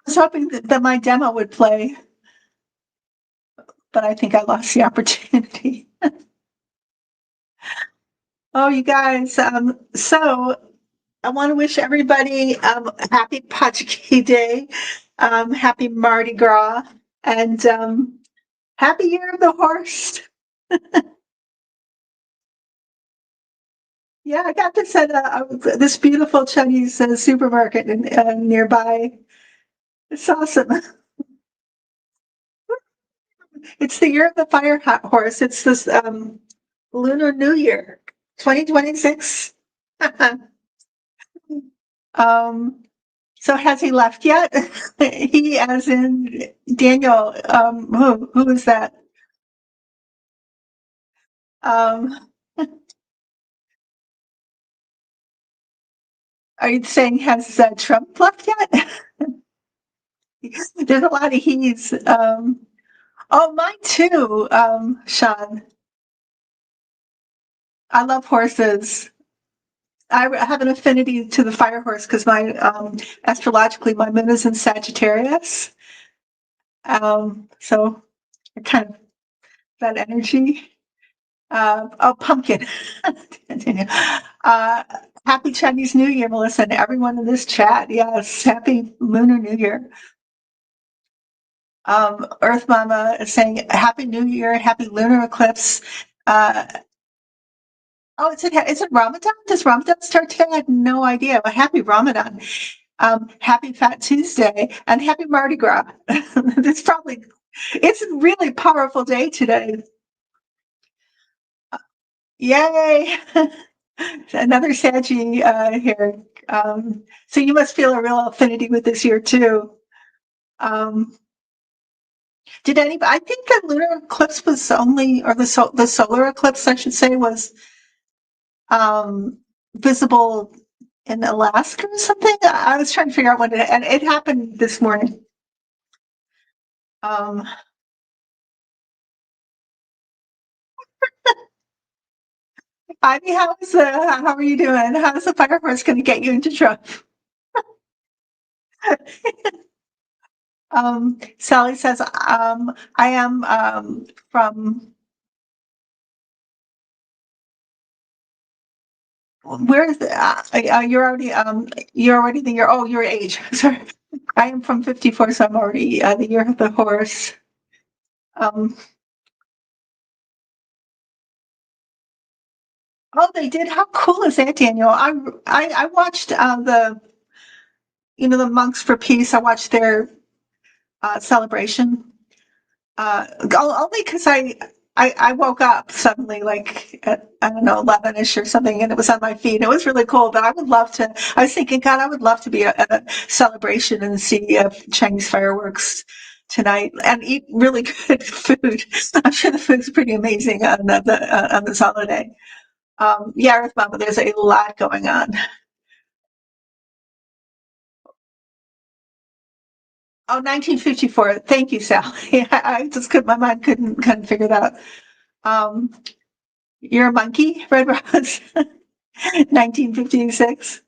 was hoping that my demo would play, but I think I lost the opportunity. Oh, you guys. So I want to wish everybody happy Pachaki Day, happy Mardi Gras, and happy Year of the Horse. Yeah, I got this at this beautiful Chinese supermarket nearby. It's awesome. It's the year of the fire horse. It's this Lunar New Year, 2026. um, so has he left yet? He, as in Daniel. Who is that? Um, are you saying has Trump left yet? There's a lot of he's. Oh, mine too, Sean. I love horses. I have an affinity to the fire horse because my astrologically my moon is in Sagittarius. So I kind of that energy. Oh, pumpkin. uh, happy Chinese New Year, Melissa, and everyone in this chat. Yes, happy Lunar New Year. Earth Mama is saying Happy New Year, Happy Lunar Eclipse. Oh, is it Ramadan? Does Ramadan start today? I had no idea. But happy Ramadan. Happy Fat Tuesday and happy Mardi Gras. It's a really powerful day today. Yay! Another Saggy here. So you must feel a real affinity with this year too. Did anybody? I think the lunar eclipse was only, or the solar eclipse, I should say, was visible in Alaska or something. I was trying to figure out when and it happened this morning. Ivy, how are you doing? How's the fire horse going to get you into trouble? Sally says, I am from where is the you're already the year, oh, your age. Sorry. I am from 54, so I'm already the year of the horse. Oh, they did. How cool is that, Daniel? I watched the monks for peace. I watched their celebration. Only because I woke up suddenly, like at, I don't know, 11ish or something, and it was on my feed. It was really cool, but I would love to. I was thinking, God, I would love to be at a celebration and see Chinese fireworks tonight and eat really good food. I'm sure the food's pretty amazing on on this holiday. Yeah, Earth Mama, there's a lot going on. Oh, 1954. Thank you, Sally. I just my mind couldn't figure that out. Um, you're a monkey, Red Rose. 1956.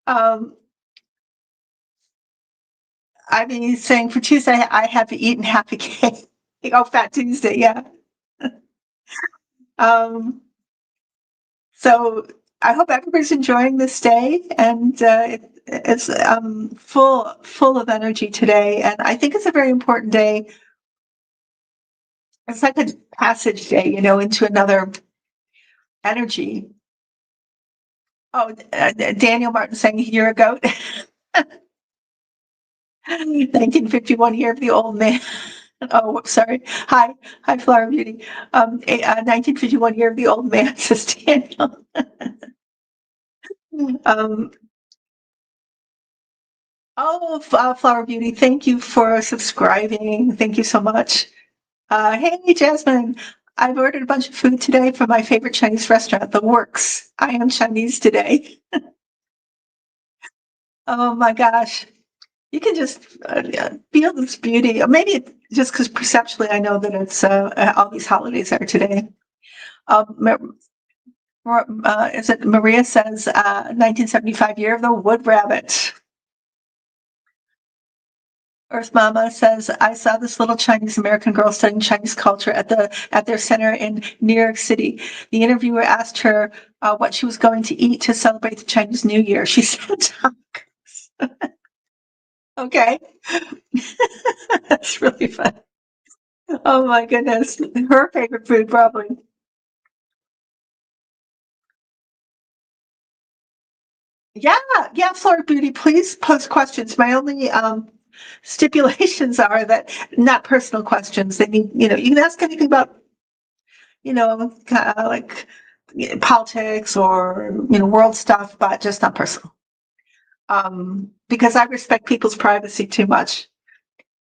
Um, I mean, saying for Tuesday, I have eaten half a cake. Oh, Fat Tuesday, yeah. Um, so I hope everybody's enjoying this day, and it's full of energy today. And I think it's a very important day. It's like a passage day, into another energy. Oh, Daniel Martin saying you're a goat. 1951 year of the old man. Oh, sorry. Hi, Flower Beauty. 1951 year of the old man, says Daniel. um, Flower Beauty, thank you for subscribing. Thank you so much. Hey, Jasmine. I've ordered a bunch of food today from my favorite Chinese restaurant, The Works. I am Chinese today. Oh my gosh. You can just feel this beauty. Or maybe just because perceptually I know that it's all these holidays are today. Is it Maria says 1975 year of the wood rabbit. Earth Mama says, I saw this little Chinese American girl studying Chinese culture at their center in New York City. The interviewer asked her what she was going to eat to celebrate the Chinese New Year. She said tacos. Okay. That's really fun. Oh my goodness. Her favorite food, probably. Yeah, yeah, Florida Beauty, please post questions. My only stipulations are that not personal questions. They need, you can ask anything about, like politics or, world stuff, but just not personal. Because I respect people's privacy too much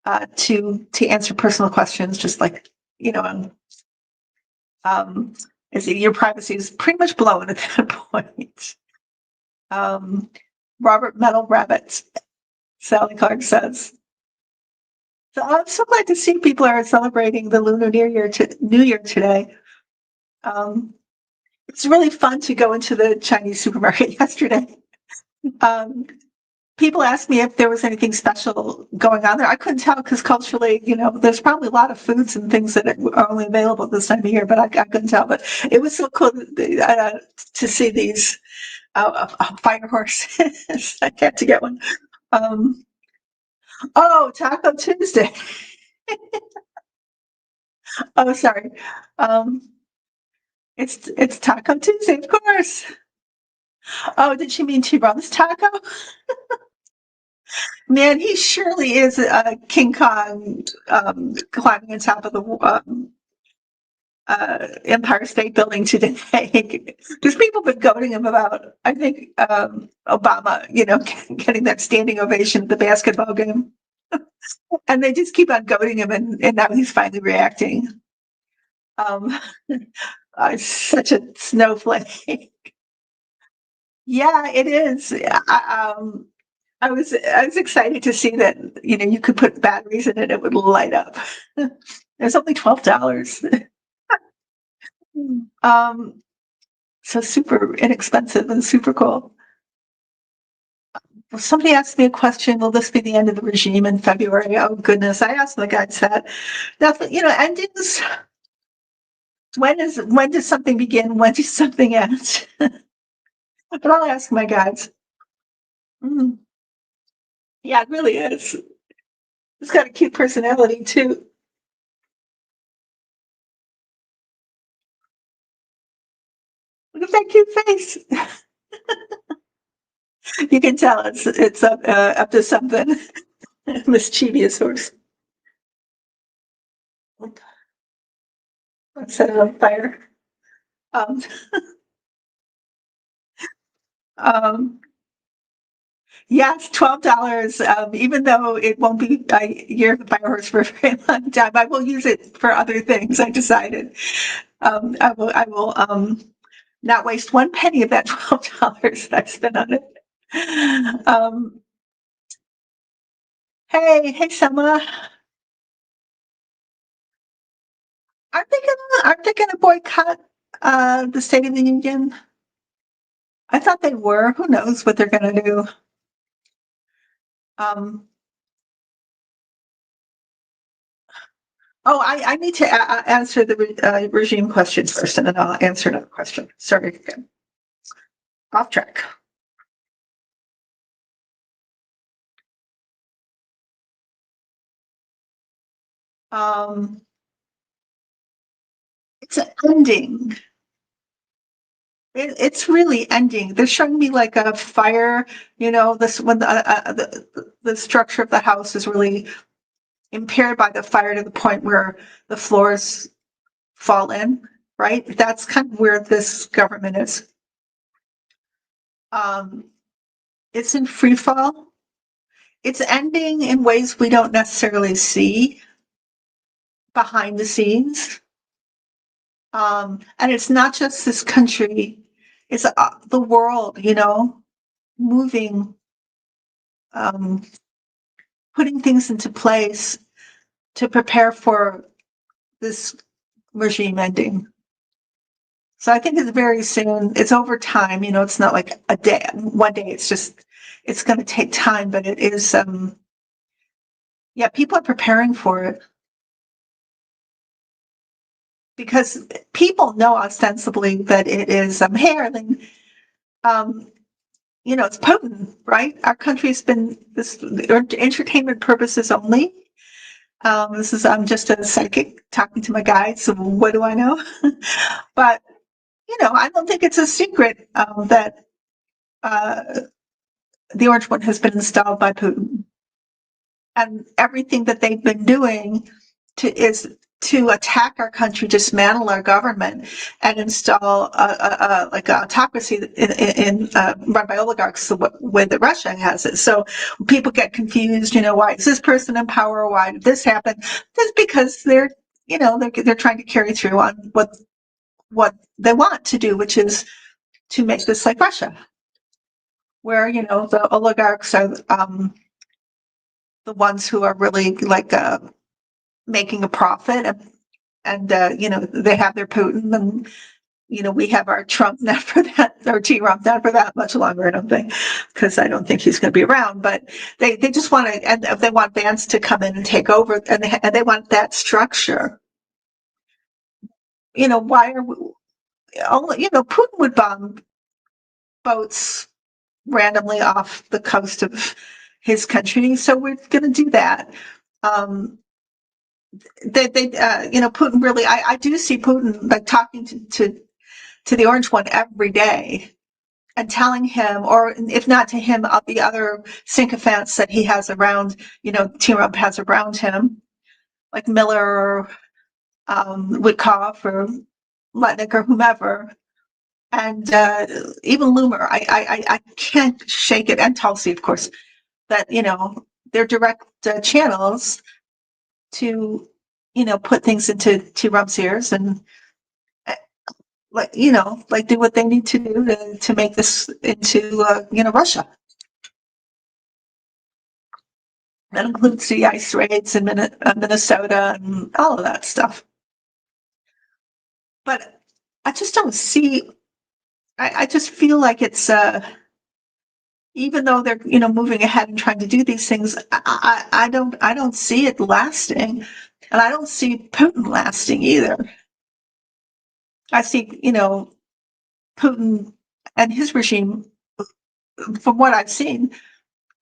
to answer personal questions, just like, you know, um, your privacy is pretty much blown at that point. Um, Robert Metal Rabbit, Sally Clark says. So I'm so glad to see people are celebrating the Lunar New Year today. Um, it's really fun to go into the Chinese supermarket yesterday. Um, People asked me if there was anything special going on there. I couldn't tell because culturally, there's probably a lot of foods and things that are only available this time of year, but I couldn't tell. But it was so cool to see these fire horses. I had to get one. Um, oh, Taco Tuesday. Oh, sorry. Um, it's Taco Tuesday, of course. Oh, did she mean T-Rum's taco? Man, he surely is King Kong climbing on top of the Empire State Building today. Because people have been goading him about, I think, Obama, getting that standing ovation at the basketball game. And they just keep on goading him, and now he's finally reacting. Um, Such a snowflake. Yeah, it is. I was excited to see that you could put batteries in it; it would light up. It's only $12. Um, so super inexpensive and super cool. Well, somebody asked me a question. Will this be the end of the regime in February? Oh goodness! I asked the guys that. Nothing. Endings. When does something begin? When does something end? But I'll ask my guys. Mm, yeah, it really is. It's got a cute personality too. Look at that cute face. You can tell it's up to something. Mischievous horse. Let's set it on fire. Um, um, yes, $12. Even though it won't be a year of the fire horse for a very long time, I will use it for other things. I decided. I will not waste one penny of that $12 that I spent on it. Hey, Selma. Aren't they gonna boycott the State of the Union? I thought they were. Who knows what they're gonna do? Um, oh, I need to answer the regime question first, and then I'll answer another question. Sorry, again. Off track. Um, it's ending. It's really ending. They're showing me like a fire. This when the structure of the house is really impaired by the fire to the point where the floors fall in. Right. That's kind of where this government is. Um, it's in free fall. It's ending in ways we don't necessarily see behind the scenes. And it's not just this country, it's the world, moving, um, putting things into place to prepare for this regime ending. So I think it's very soon. It's over time, it's not like a day, one day. It's going to take time, but it is, Yeah, people are preparing for it because people know ostensibly that it is hey, Arlene, um, it's Putin, right? Our country's been this entertainment purposes only. This is I'm just a psychic talking to my guides, so what do I know? But I don't think it's a secret that uh, the Orange One has been installed by Putin, and everything that they've been doing is to attack our country, dismantle our government, and install like an autocracy run by oligarchs, the way that Russia has it. So people get confused. Why is this person in power? Why did this happen? That's because they're trying to carry through on what they want to do, which is to make this like Russia, where the oligarchs are the ones who are really like making a profit, and they have their Putin, and we have our Trump, not for that, or T-Rump, not for that much longer, I don't think, because I don't think he's going to be around. But they just want to, and they want Vance to come in and take over, and they want that structure. Why are we only? Putin would bomb boats randomly off the coast of his country, so we're going to do that. Um, Putin really, I do see Putin like talking to the Orange One every day and telling him, or if not to him, of the other sycophants that he has around, T-Rump has around him, like Miller or Witkoff or Letnick or whomever. And even Loomer, I can't shake it, and Tulsi, of course, that, they're direct channels to, put things into T-Rump's ears and like do what they need to do to make this into Russia. That includes the ice raids in Minnesota and all of that stuff. But I just don't see. I just feel like it's even though they're moving ahead and trying to do these things, I don't see it lasting, and I don't see Putin lasting either. I see Putin and his regime, from what I've seen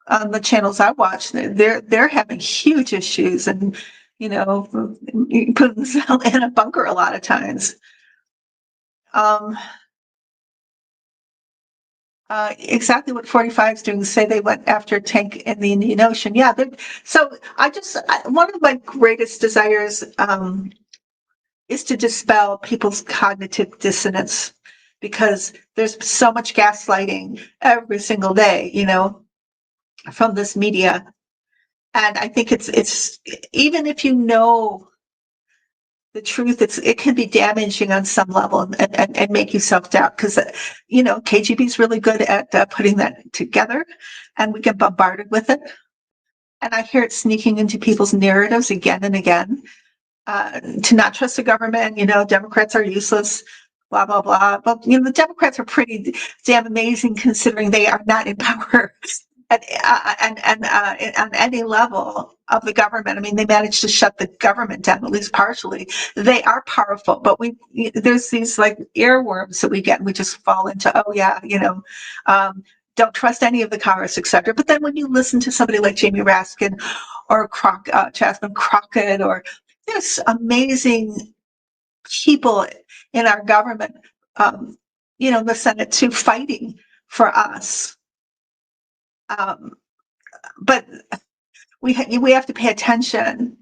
on the channels I watch, they're having huge issues, and Putin's in a bunker a lot of times. Um, exactly what 45 is doing. Say they went after a tank in the Indian Ocean. Yeah. So one of my greatest desires is to dispel people's cognitive dissonance, because there's so much gaslighting every single day, from this media. And I think it's even if you know the truth, it can be damaging on some level, and make you self-doubt, because KGB is really good at putting that together, and we get bombarded with it, and I hear it sneaking into people's narratives again and again, to not trust the government. Democrats are useless, blah blah blah. But the Democrats are pretty damn amazing, considering they are not in power and on any level of the government. I mean, they managed to shut the government down, at least partially. They are powerful, but there's these like earworms that we get, and we just fall into, oh yeah, don't trust any of the Congress, etc. But then when you listen to somebody like Jamie Raskin or Jasmine Crockett, or there's amazing people in our government, the Senate too, fighting for us. But we have to pay attention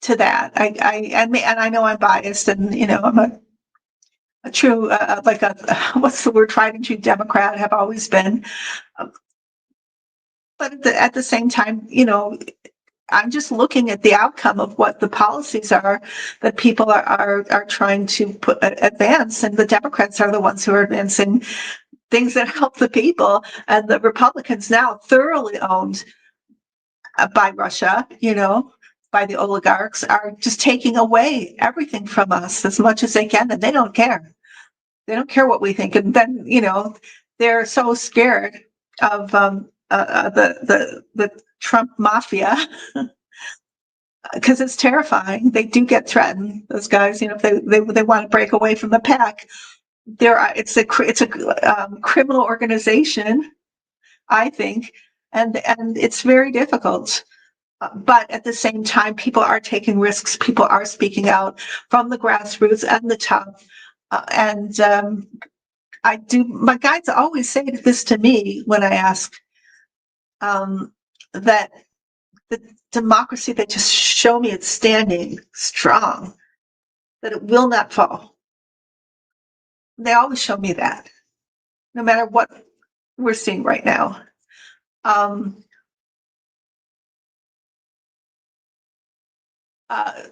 to that. And I know I'm biased, and I'm a true what's the word, tried and true Democrat, have always been. But at the same time, I'm just looking at the outcome of what the policies are that people are trying to advance, and the Democrats are the ones who are advancing things that help the people, and the Republicans, now thoroughly owned by Russia, by the oligarchs, are just taking away everything from us as much as they can, and they don't care. They don't care what we think, and then they're so scared of the Trump mafia because it's terrifying. They do get threatened. Those guys, if they want to break away from the pack, it's a criminal organization, I think, and it's very difficult. But at the same time, people are taking risks. People are speaking out from the grassroots and the top. And my guides always say this to me when I ask that the democracy, they just show me it's standing strong, that it will not fall. They always show me that, no matter what we're seeing right now.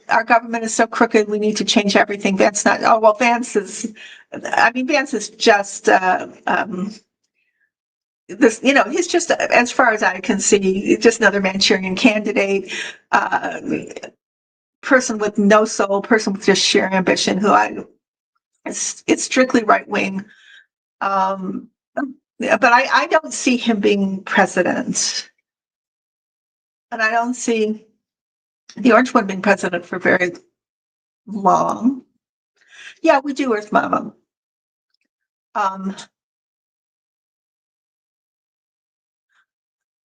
Our government is so crooked, we need to change everything. Vance is just he's just, as far as I can see, just another Manchurian candidate, person with no soul, person with just sheer ambition, it's strictly right wing. But I don't see him being president. And I don't see the Orange one being president for very long. Yeah, we do, Earth Mama.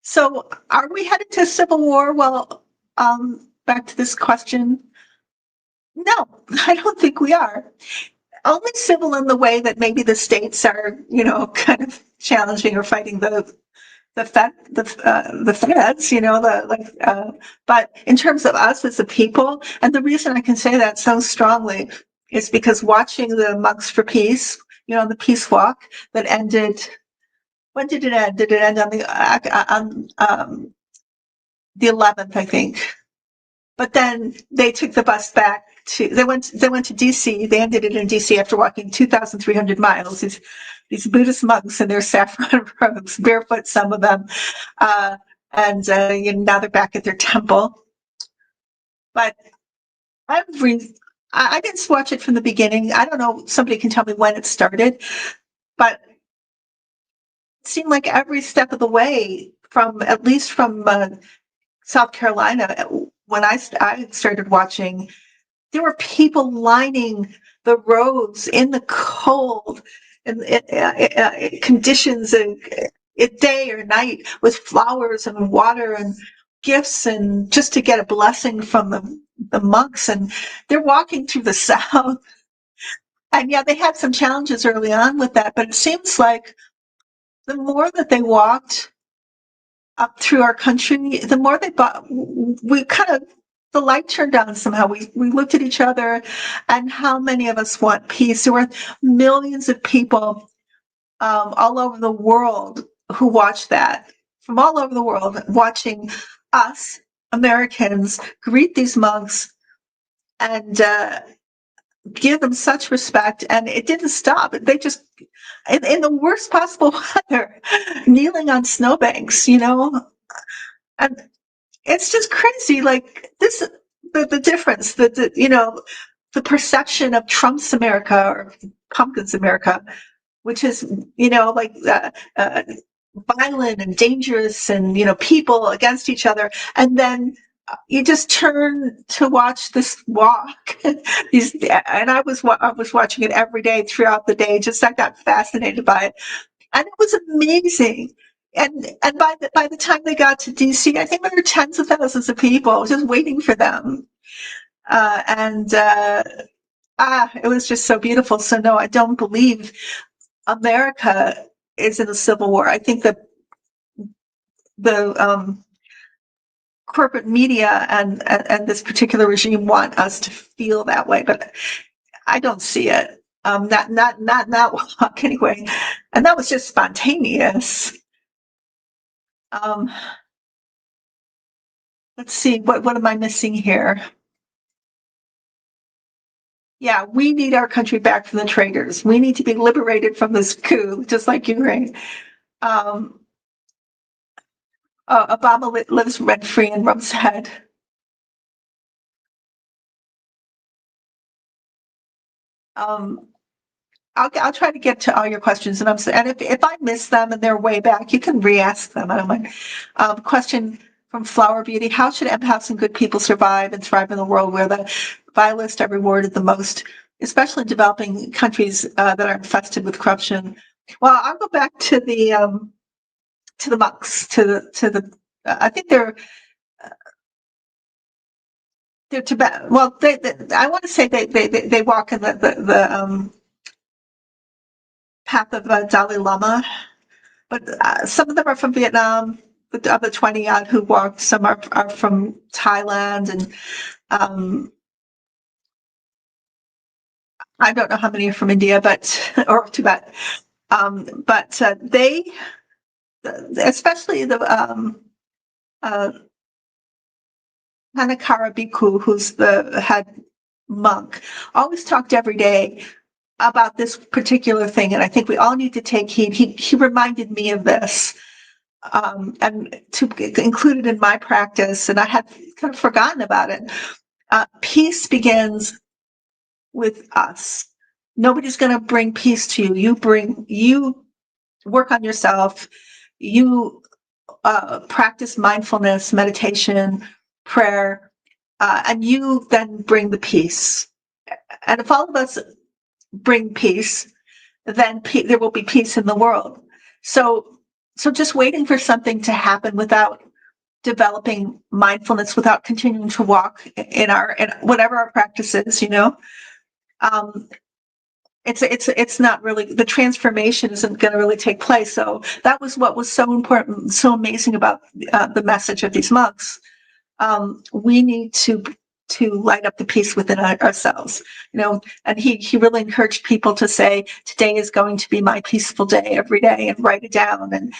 So are we headed to civil war? Well, back to this question. No, I don't think we are. Only civil in the way that maybe the states are, kind of challenging or fighting the feds, but in terms of us as a people, and the reason I can say that so strongly is because watching the Monks for Peace, the peace walk that ended. When did it end? Did it end on the 11th, I think? But then they took the bus back they went to DC. They ended it in DC after walking 2,300 miles. These Buddhist monks in their saffron robes, barefoot, some of them, and now they're back at their temple. But I didn't watch it from the beginning. I don't know. Somebody can tell me when it started, but it seemed like every step of the way, at least from South Carolina, when I started watching, there were people lining the roads in the cold and conditions, day or night, with flowers and water and gifts, and just to get a blessing from the monks. And they're walking through the South. And yeah, they had some challenges early on with that, but it seems like the more that they walked up through our country, the more the light turned on somehow. We looked at each other, and how many of us want peace? There were millions of people all over the world who watched that, from all over the world, watching us, Americans, greet these monks and give them such respect. And it didn't stop. They just, in the worst possible weather, kneeling on snowbanks, and it's just crazy. Like this, the difference, the perception of Trump's America or Pumpkin's America, which is, violent and dangerous, and, people against each other. And then you just turn to watch this walk. And I was watching it every day throughout the day. I got fascinated by it. And it was amazing. And by the time they got to DC, I think there were tens of thousands of people just waiting for them. It was just so beautiful. So no, I don't believe America is in a civil war. I think that the corporate media and this particular regime want us to feel that way, but I don't see it. Not walk anyway. And that was just spontaneous. Let's see, what am I missing here? Yeah, we need our country back from the traitors. We need to be liberated from this coup, just like Ukraine. Obama lives rent-free in Rum's head. I'll try to get to all your questions, and if I miss them and they're way back, you can re-ask them. I don't mind. Question from Flower Beauty. How should empaths and good people survive and thrive in the world where the vilest are rewarded the most, especially in developing countries that are infested with corruption? Well, I'll go back to the monks, to the. I think they're Tibet. Well, I want to say they walk in the path of Dalai Lama, but some of them are from Vietnam. Of the 20 odd who walked, some are from Thailand, and I don't know how many are from India, or Tibet. But they, especially the Hanakara Bhikkhu, who's the head monk, always talked every day about this particular thing, and I think we all need to take heed. He reminded me of this, and to include it in my practice, and I had kind of forgotten about it. Peace begins with us. Nobody's going to bring peace to you. You work on yourself. You practice mindfulness, meditation, prayer, and you then bring the peace. And if all of us bring peace, then there will be peace in the world. So just waiting for something to happen without developing mindfulness, without continuing to walk in whatever our practice is, it's not really, the transformation isn't going to really take place. So that was what was so important, so amazing about the message of these monks. We need to light up the peace within ourselves, and he really encouraged people to say, today is going to be my peaceful day every day, and write it down, and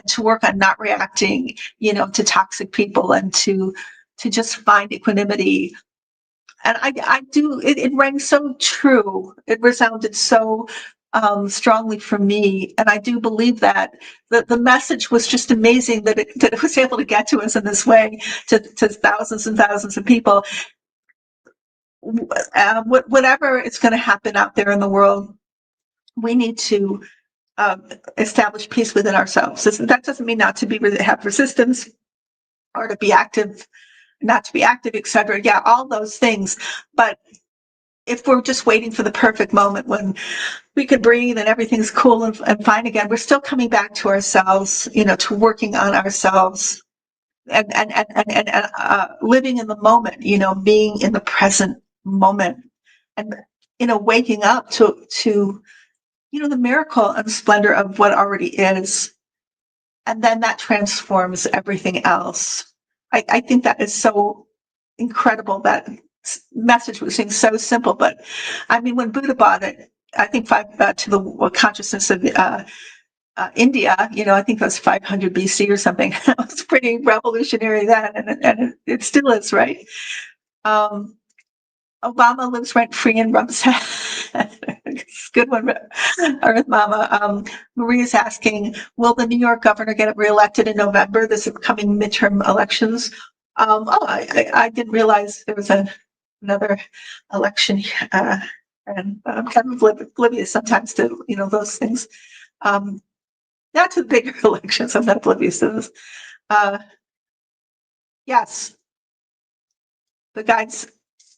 to work on not reacting, to toxic people, and to just find equanimity. And I do, it rang so true. It resounded so strongly for me. And I do believe that the message was just amazing, that it was able to get to us in this way, to thousands and thousands of people. Whatever is going to happen out there in the world, we need to establish peace within ourselves. That doesn't mean not to have resistance, or to be active, not to be active, etc. Yeah, all those things. But if we're just waiting for the perfect moment when we could breathe and everything's cool and fine again, we're still coming back to ourselves, to working on ourselves, and living in the moment, being in the present moment, and waking up to the miracle and splendor of what already is, and then that transforms everything else. I think that is so incredible. That message was seems so simple, but I mean, when Buddha brought it, I think to the consciousness of India, I think that was 500 BC or something. It was pretty revolutionary then, and it still is, right? Obama lives rent free in Rumset. Good one, Earth Mama. Maria's asking, will the New York governor get reelected in November, this upcoming midterm elections? I didn't realize there was another election, and I'm kind of oblivious sometimes to those things. Not to the bigger elections. I'm not oblivious to this. Yes, the guides.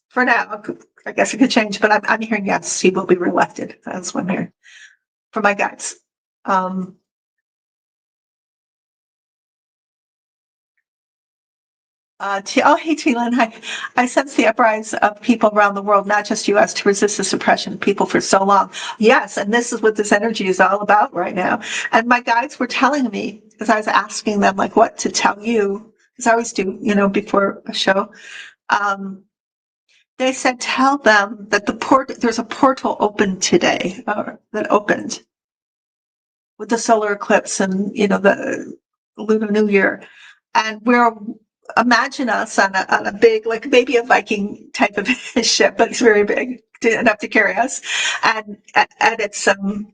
For now, I guess it could change, but I'm hearing yes, he will be reelected. That's what I'm hearing from my guides. Oh, hey, T-Lynn. I sense the uprising of people around the world, not just U.S., to resist the suppression of people for so long. Yes, and this is what this energy is all about right now. And my guides were telling me, as I was asking them, like, what to tell you, because I always do, before a show. They said, tell them that there's a portal open today, that opened with the solar eclipse and, the Lunar New Year. And imagine us on a big, like maybe a Viking type of ship, but it's very big, enough to carry us. And it's, how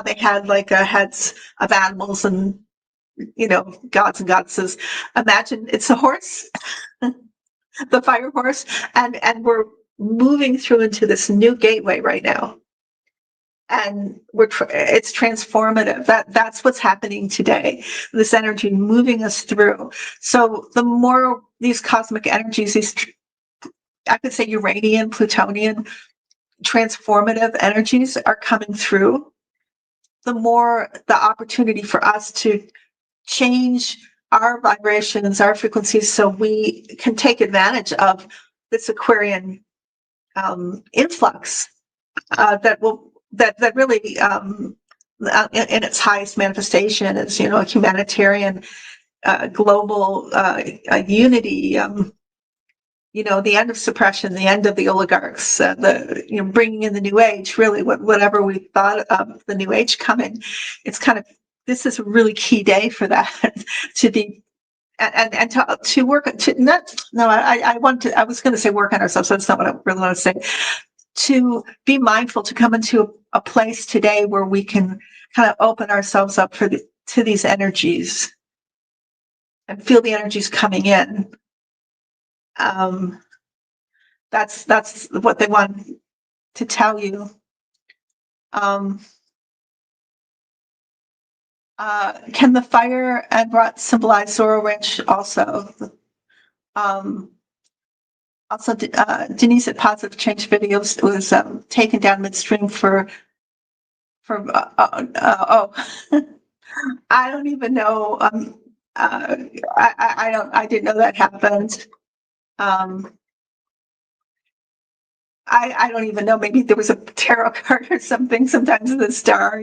they had like heads of animals and, gods and goddesses. Imagine it's a horse. The fire horse, and we're moving through into this new gateway right now. and it's transformative. That's what's happening today. This energy moving us through. So the more these cosmic energies, these, I could say, uranian, plutonian, transformative energies are coming through, the more the opportunity for us to change our vibrations, our frequencies, so we can take advantage of this Aquarian influx that really in its highest manifestation is, a humanitarian global unity. The end of suppression, the end of the oligarchs, bringing in the new age. Really, whatever we thought of the new age coming, it's kind of, this is a really key day for that to be. And to work to not no I want to, I was going to say work on ourselves. That's not what I really want to say. To be mindful, to come into a place today where we can kind of open ourselves up to these energies and feel the energies coming in. That's what they want to tell you. Can the fire and rot symbolize Zorro Wrench also? Also, Denise at Positive Change Videos was taken down midstream for I don't even know. I didn't know that happened. I don't even know. Maybe there was a tarot card or something. Sometimes the star,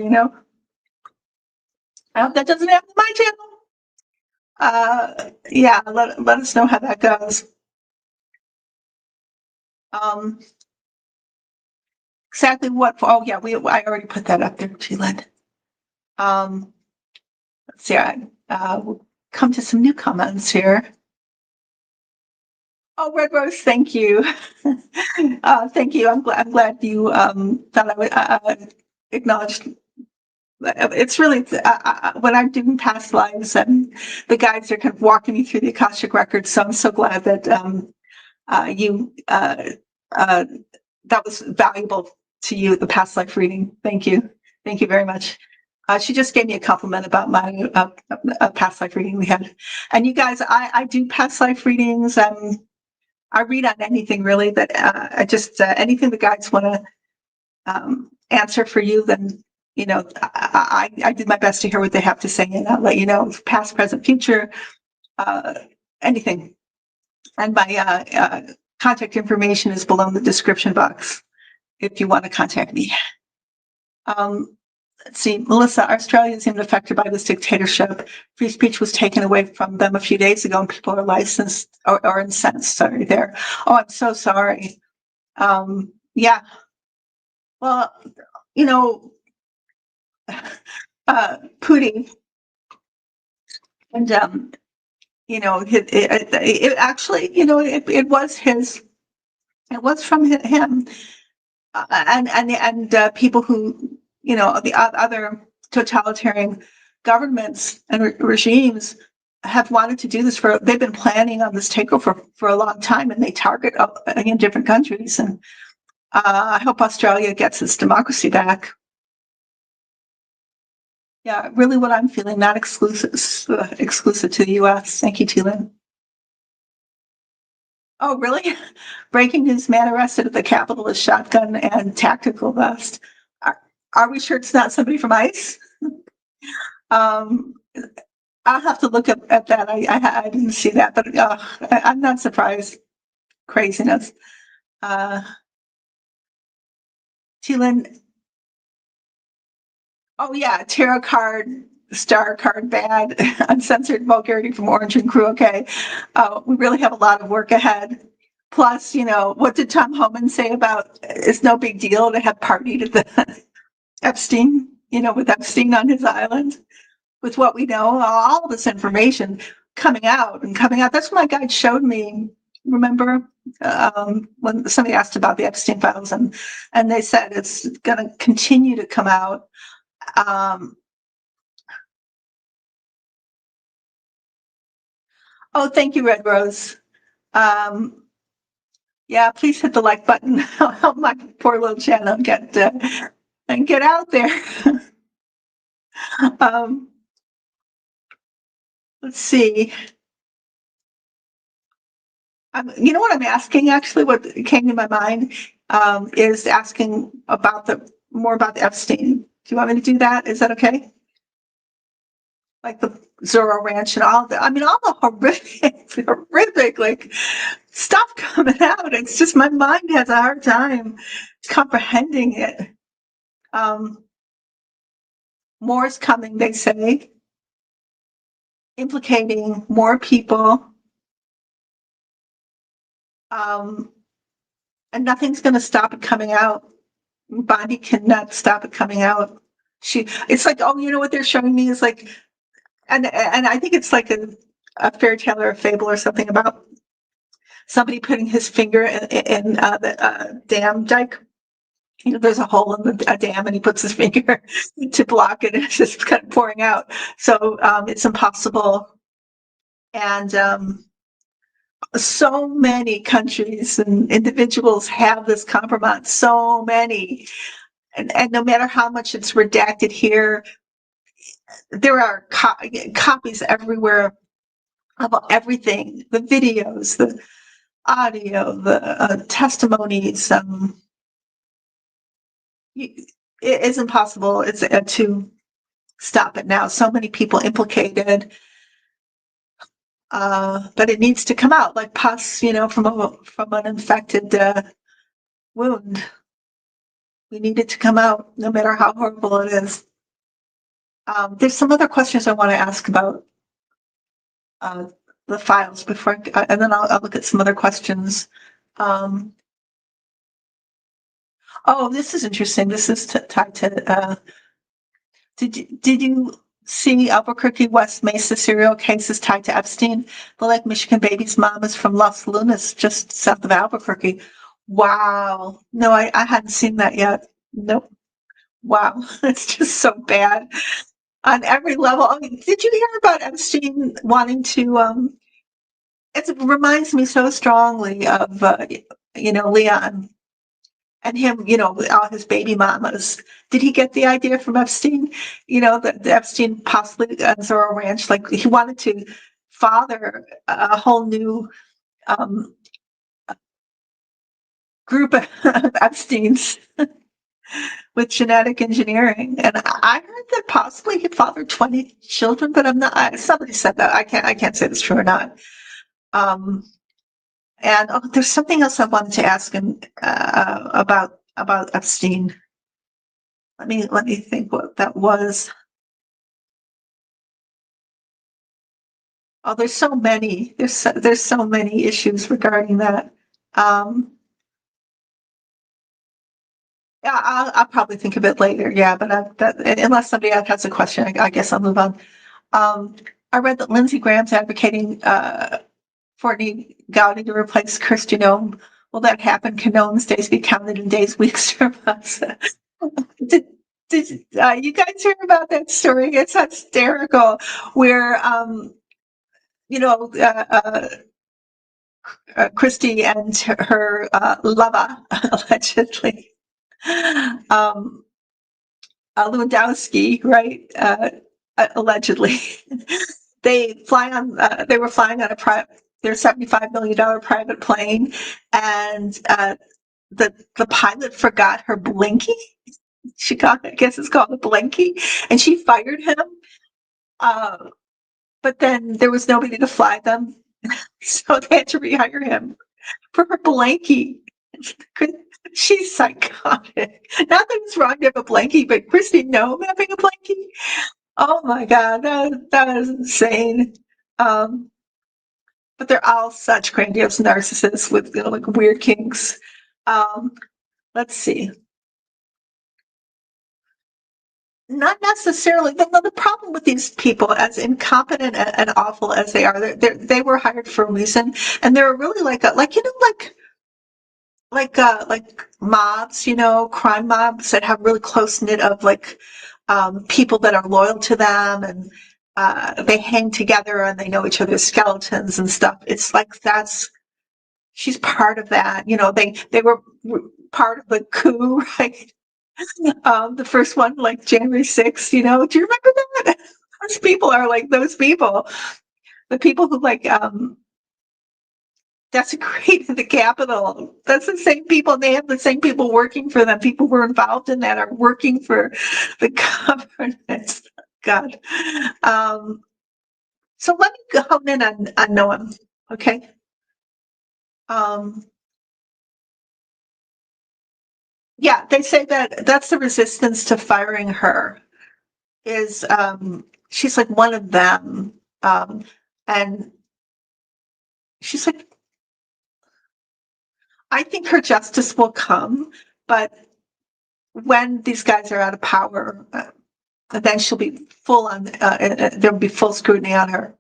I hope that doesn't happen to my channel. Yeah, let us know how that goes. Exactly what? Oh yeah, I already put that up there, Ghislaine. Let's see. We'll come to some new comments here. Oh, Red Rose, thank you. Thank you. I'm glad you thought I would acknowledge. It's really when I'm doing past lives, and the guides are kind of walking me through the Akashic records. So I'm so glad that you that was valuable to you, the past life reading. Thank you very much. She just gave me a compliment about my past life reading we had. And you guys, I do past life readings. I read on anything really that I just anything the guides want to answer for you. Then I did my best to hear what they have to say, and I'll let you know past, present, future, anything. And my contact information is below in the description box if you want to contact me. Let's see, Melissa, Australia is even affected by this dictatorship. Free speech was taken away from them a few days ago, and people are licensed or incensed. Sorry, there. Oh, I'm so sorry. Yeah. Well, Pootie, and it actually, it was his. It was from him, and people who, the other totalitarian governments and regimes have wanted to do this they've been planning on this takeover for a long time, and they target in different countries. And I hope Australia gets its democracy back. Yeah, really what I'm feeling, not exclusive to the US. Thank you, Tulin. Oh, really? Breaking news, man arrested at the Capitol with shotgun and tactical vest. Are we sure it's not somebody from ICE? I'll have to look at that. I didn't see that, but I'm not surprised. Craziness. Tulin. Oh yeah, tarot card, star card, bad, uncensored vulgarity from Orange and Crew. Okay, we really have a lot of work ahead. Plus, what did Tom Homan say about it's no big deal to have partied at the Epstein, with Epstein on his island? With what we know, all this information coming out. That's what my guide showed me. Remember when somebody asked about the Epstein files, and they said it's going to continue to come out. Oh, thank you, Red Rose. Yeah, please hit the like button. I'll help my poor little channel get and get out there. um, let's see. You know what I'm asking? Actually, what came to my mind is asking about more about the Epstein. Do you want me to do that? Is that okay? Like the Zorro Ranch and all the, I mean, all the horrific, like stuff coming out. It's just my mind has a hard time comprehending it. More is coming, they say, implicating more people. And nothing's going to stop it coming out. Bondi cannot stop it coming out. It's like, oh, you know what they're showing me is like, and I think it's like a fairy tale or a fable or something about somebody putting his finger in the dam dike. You know, there's a hole in the dam, and he puts his finger to block it, and it's just kind of pouring out. So it's impossible. And so many countries and individuals have this compromise. So many. And no matter how much it's redacted here, there are copies everywhere of everything, the videos, the audio, the testimonies. It is impossible to stop it now. So many people implicated, but it needs to come out like pus, you know, from an infected wound. We need it to come out, no matter how horrible it is. There's some other questions I want to ask about the files before, and then I'll look at some other questions. Oh, this is interesting. This is tied to. Did you see Albuquerque West Mesa serial cases tied to Epstein? The Lake Michigan baby's mom is from Los Lunas, just south of Albuquerque. Wow. No, I hadn't seen that yet. Nope. Wow. It's just so bad on every level. I mean, did you hear about Epstein wanting to? It reminds me so strongly of Leon and him. You know, all his baby mamas. Did he get the idea from Epstein? You know, that Epstein possibly Zorro Ranch, like he wanted to father a whole new group of Epsteins with genetic engineering. And I heard that possibly he fathered 20 children, but I'm not. Somebody said that. I can't say it's true or not. And there's something else I wanted to ask him about Epstein. Let me think what that was. Oh, there's so many. There's so many issues regarding that. Yeah, I'll probably think of it later. Yeah, but unless somebody else has a question, I guess I'll move on. I read that Lindsey Graham's advocating for Gowdy to replace Kirsty Noem. Will that happen? Can Noem's days be counted in days, weeks, or months? Did you guys hear about that story? It's hysterical. Where Christy and her lover allegedly. Lewandowski, right? Allegedly, they were flying on their $75 million private plane, and the pilot forgot her blinky. I guess it's called a blinky, and she fired him. But then there was nobody to fly them, so they had to rehire him for her blankie. She's psychotic. Not that it's wrong to have a blankie, but Christy Noem having a blankie. Oh my God, that is insane. But they're all such grandiose narcissists with like weird kinks. Let's see. Not necessarily. The problem with these people, as incompetent and awful as they are, they were hired for a reason, and they're really like mobs, crime mobs that have really close knit of people that are loyal to them, and they hang together and they know each other's skeletons and stuff. It's like she's part of that. They were part of the coup, right? The first one, like January 6th, you know, do you remember that? Those people are like those people. The people who like desecrated the Capitol. That's the same people. They have the same people working for them. People who were involved in that are working for the government. God. Um, so let me hone in on Noam. Okay. Um, yeah, they say that that's the resistance to firing her. Is she's like one of them, and she's like, I think her justice will come, but when these guys are out of power, then she'll be full on. There'll be full scrutiny on her.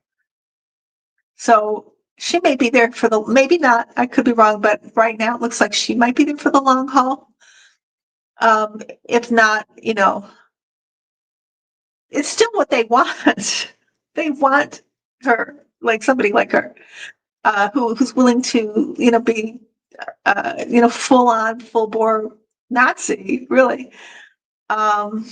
So she may be there for the, maybe not. I could be wrong, but right now it looks like she might be there for the long haul. If not, you know, it's still what they want. They want her, like somebody like her, who's willing to, you know, be, you know, full on, full bore Nazi, really. Um,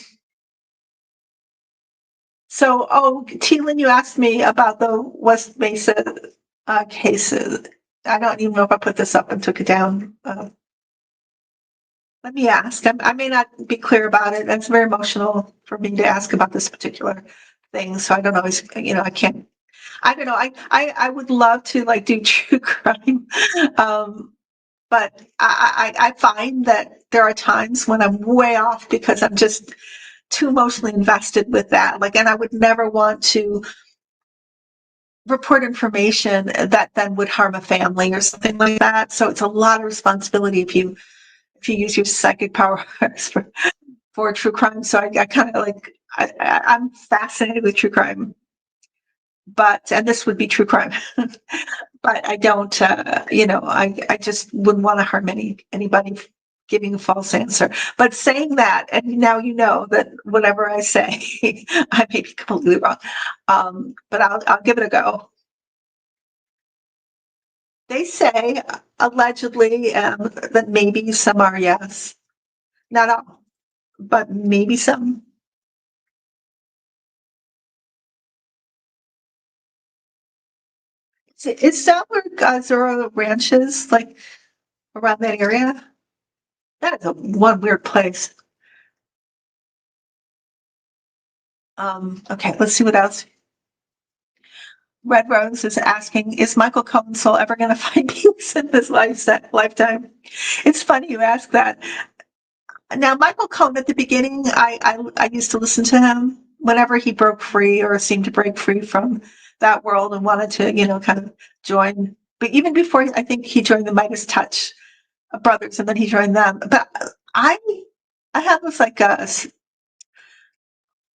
so, oh, Teelan, you asked me about the West Mesa cases. I don't even know if I put this up and took it down. Let me ask. I may not be clear about it. It's very emotional for me to ask about this particular thing. So I don't always, you know, I can't. I don't know. I would love to like do true crime, but I find that there are times when I'm way off because I'm just too emotionally invested with that. Like, and I would never want to report information that then would harm a family or something like that. So it's a lot of responsibility if you use your psychic powers for true crime. So I kind of like I'm fascinated with true crime, but and this would be true crime, but I don't. You know, I just wouldn't want to harm anybody giving a false answer. But saying that, and now you know that whatever I say, I may be completely wrong. But I'll give it a go. They say allegedly that maybe some are yes, not all, but maybe some. Is that where Zoro Ranch is, like around that area? That is a one weird place. Okay, let's see what else. Red Rose is asking, is Michael Cohen's soul ever going to find peace in this lifetime? It's funny you ask that. Now, Michael Cohen, at the beginning, I used to listen to him whenever he broke free or seemed to break free from that world and wanted to, you know, kind of join. But even before, I think he joined the Midas Touch brothers, and then he joined them. But I, I have this like I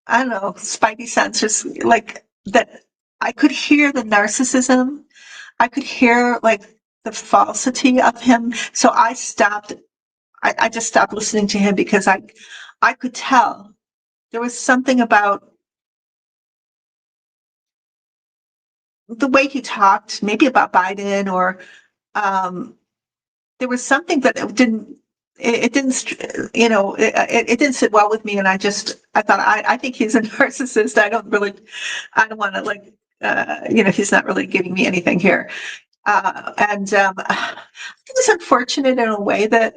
don't know, spidey sensors, like that. I could hear the narcissism. I could hear like the falsity of him. So I stopped. I just stopped listening to him because I could tell there was something about the way he talked, maybe about Biden or um, there was something that it didn't you know it didn't sit well with me, and I thought I think he's a narcissist. I don't want to like you know, he's not really giving me anything here, and I think it's unfortunate in a way that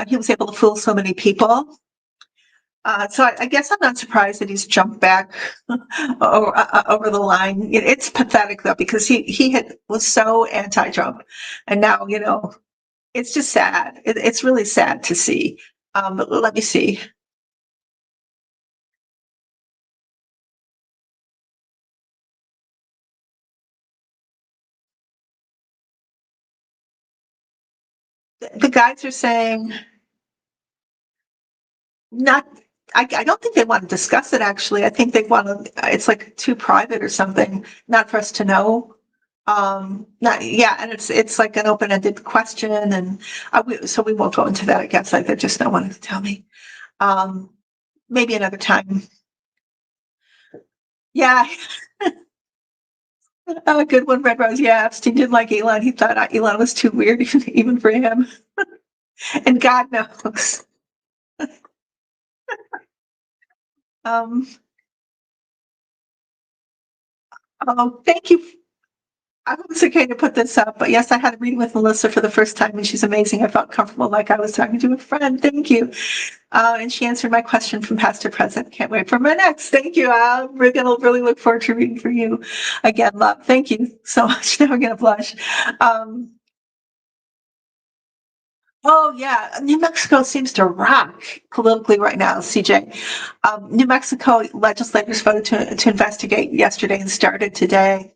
he was able to fool so many people. So I guess I'm not surprised that he's jumped back over the line. It's pathetic though because was so anti-Trump, and now you know it's just sad. It's really sad to see. But let me see. The guys are saying not. I don't think they want to discuss it. Actually, I think they want to. It's like too private or something, not for us to know. Not yeah, and it's like an open-ended question, and so we won't go into that. I guess like they're just not wanting to tell me. Um, Maybe another time. Yeah, a good one, Red Rose. Yeah, Epstein didn't like Elon. He thought Elon was too weird, even for him. And God knows. Um, oh, thank you. I hope it's okay to put this up, but yes, I had a reading with Melissa for the first time, and she's amazing. I felt comfortable, like I was talking to a friend. Thank you. And she answered my question from past to present. Can't wait for my next. Thank you. We're going to really look forward to reading for you again. Love. Thank you so much. Now I'm going to blush. Oh, yeah. New Mexico seems to rock politically right now, CJ. New Mexico legislators voted to investigate yesterday and started today.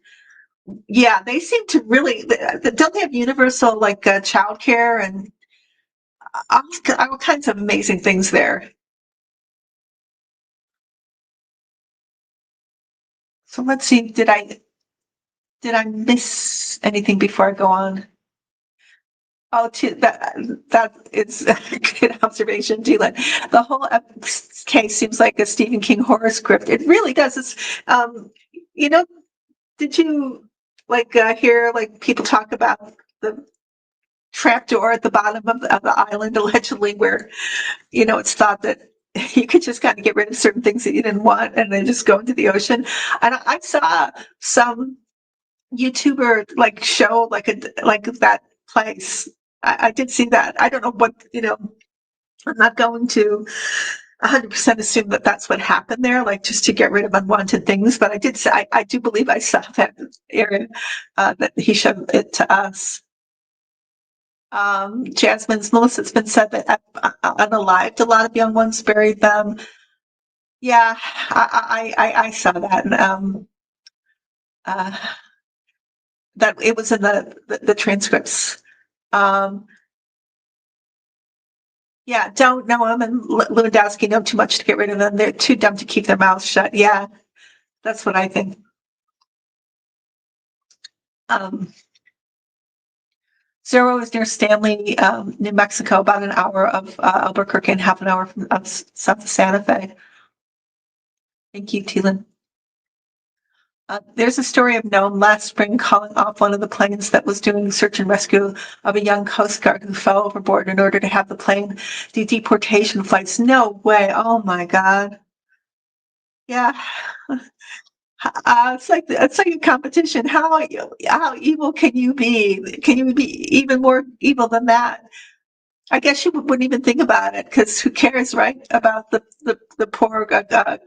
Yeah, they seem to really, don't they have universal like childcare and all kinds of amazing things there? So let's see, did I miss anything before I go on? Oh, that is a good observation, Dylan. The whole case seems like a Stephen King horror script. It really does. It's, you know, did you like hear like people talk about the trapdoor at the bottom of the island, allegedly, where it's thought that you could just kind of get rid of certain things that you didn't want and then just go into the ocean. And I saw some YouTuber like show like that place. I did see that. I don't know what, I'm not going to 100% assume that that's what happened there, like just to get rid of unwanted things. But I do believe I saw that area that he showed it to us. Melissa, it's been said that unalived a lot of young ones, buried them. Yeah, I saw that, and uh, that it was in the transcripts. Um, yeah, don't know them, and Lewandowski know too much to get rid of them. They're too dumb to keep their mouths shut. Yeah, that's what I think. Um, Zero is near Stanley, New Mexico, about an hour of Albuquerque and half an hour from south of Santa Fe. Thank you, Thielen. There's a story of Nome last spring calling off one of the planes that was doing search and rescue of a young Coast Guard who fell overboard in order to have the plane do deportation flights. No way. Oh my God. Yeah. It's like a competition. How evil can you be? Can you be even more evil than that? I guess you wouldn't even think about it because who cares, right? About the poor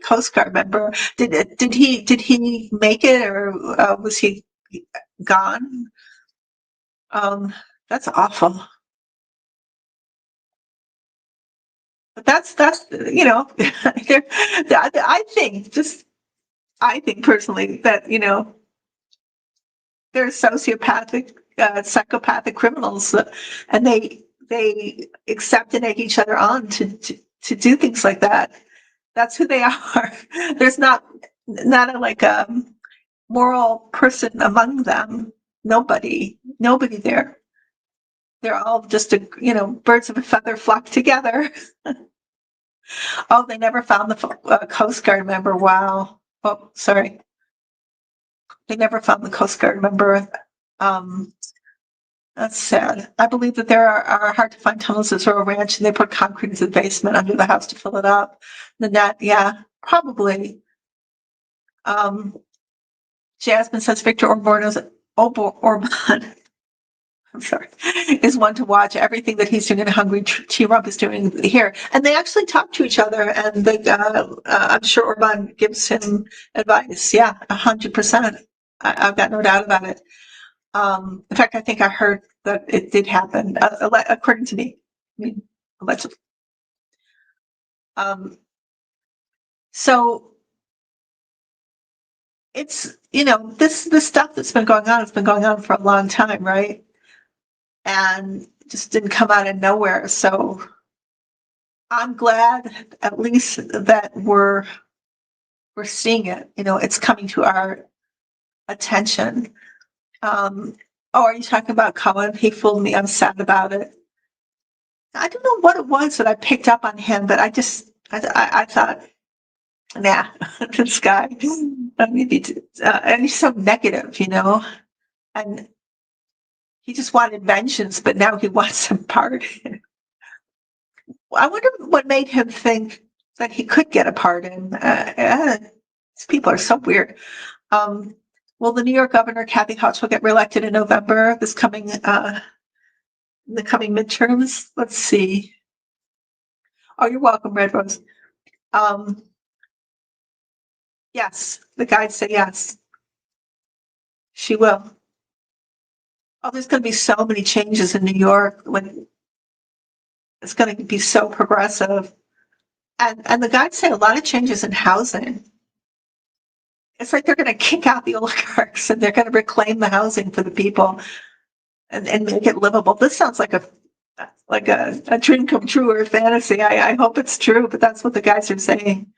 Coast Guard member. Did he make it, or was he gone? That's awful. But that's I think personally that they're sociopathic, psychopathic criminals, and they accept and egg each other on to do things like that. That's who they are. There's not a like a moral person among them. Nobody there. They're all just birds of a feather flock together. Oh, they never found the Coast Guard member. Wow. Oh, sorry. They never found the Coast Guard member. Um, That's sad. I believe that there are hard to find tunnels at Zorro Ranch, and they put concrete into the basement under the house to fill it up. The net, yeah, probably. Um, Jasmine says Viktor Orban, I'm sorry, is one to watch. Everything that he's doing in Hungary, Trump is doing here. And they actually talk to each other, and I'm sure Orban gives him advice. Yeah, 100%. I've got no doubt about it. In fact, I think I heard that it did happen, according to me. I mean, allegedly. Um, so it's this stuff that's been going on. It's been going on for a long time, right? And just didn't come out of nowhere. So I'm glad, at least, that we're seeing it. It's coming to our attention. Oh, are you talking about Cohen? He fooled me. I'm sad about it. I don't know what it was that I picked up on him, but I thought, nah, this guy, and he's so negative, and he just wanted vengeance, but now he wants some pardon. I wonder what made him think that he could get a pardon. These people are so weird. Will the New York governor, Kathy Hochul, will get reelected in November, the coming midterms? Let's see. Oh, you're welcome, Red Rose. Yes, the guides say yes. She will. Oh, there's going to be so many changes in New York. When it's going to be so progressive. And the guides say a lot of changes in housing. It's like they're going to kick out the oligarchs and they're going to reclaim the housing for the people and make it livable. This sounds like a dream come true or a fantasy. I hope it's true, but that's what the guys are saying.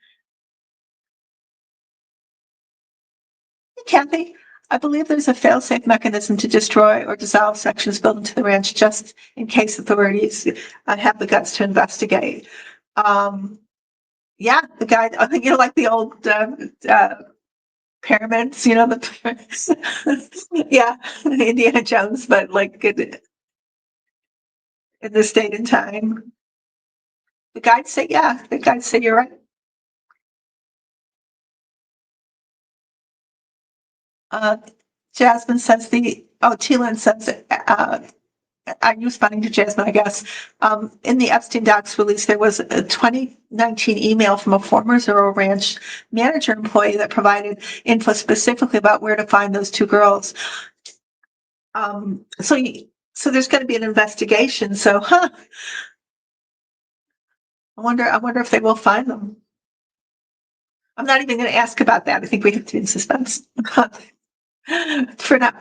Hey, Kathy, I believe there's a fail-safe mechanism to destroy or dissolve sections built into the ranch just in case authorities have the guts to investigate. Yeah, the guy, I think, like the old pyramids, yeah, Indiana Jones, but like in this date and time. The guides say, yeah, the guides say you're right. Uh, Jasmine says Teelan says, I'm responding to Jasmine, I guess. In the Epstein docs release, there was a 2019 email from a former Zero Ranch manager employee that provided info specifically about where to find those two girls. So there's going to be an investigation. So, I wonder if they will find them. I'm not even going to ask about that. I think we have to be in suspense for now.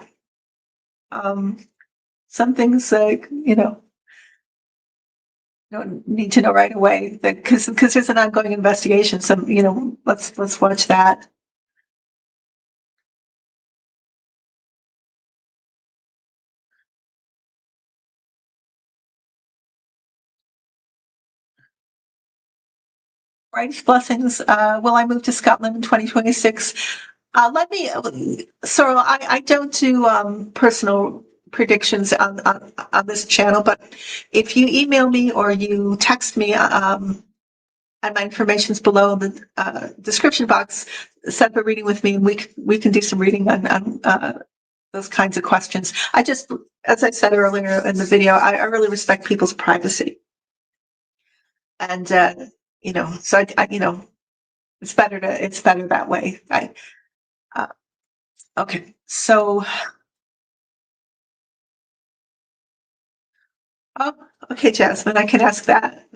Some things, don't need to know right away because there's an ongoing investigation. So, let's watch that. Right, blessings. Will I move to Scotland in 2026? Let me, Sorrel, I don't do personal predictions on this channel, but if you email me or you text me, and my information's below in the description box, set up a reading with me and we can do some reading on those kinds of questions. As I said earlier in the video, I really respect people's privacy. And, so it's better that way. Okay, so, oh, okay, Jasmine, I can ask that.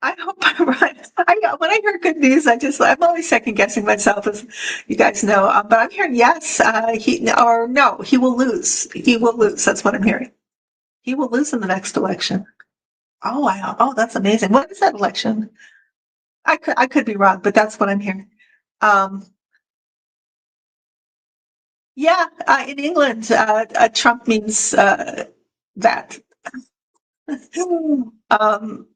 I hope I'm right. When I hear good news, I'm always second guessing myself, as you guys know. But I'm hearing yes, he will lose. He will lose. That's what I'm hearing. He will lose in the next election. Oh wow! Oh, that's amazing. What is that election? I could be wrong, but that's what I'm hearing. Um, yeah, in England, Trump means that. um,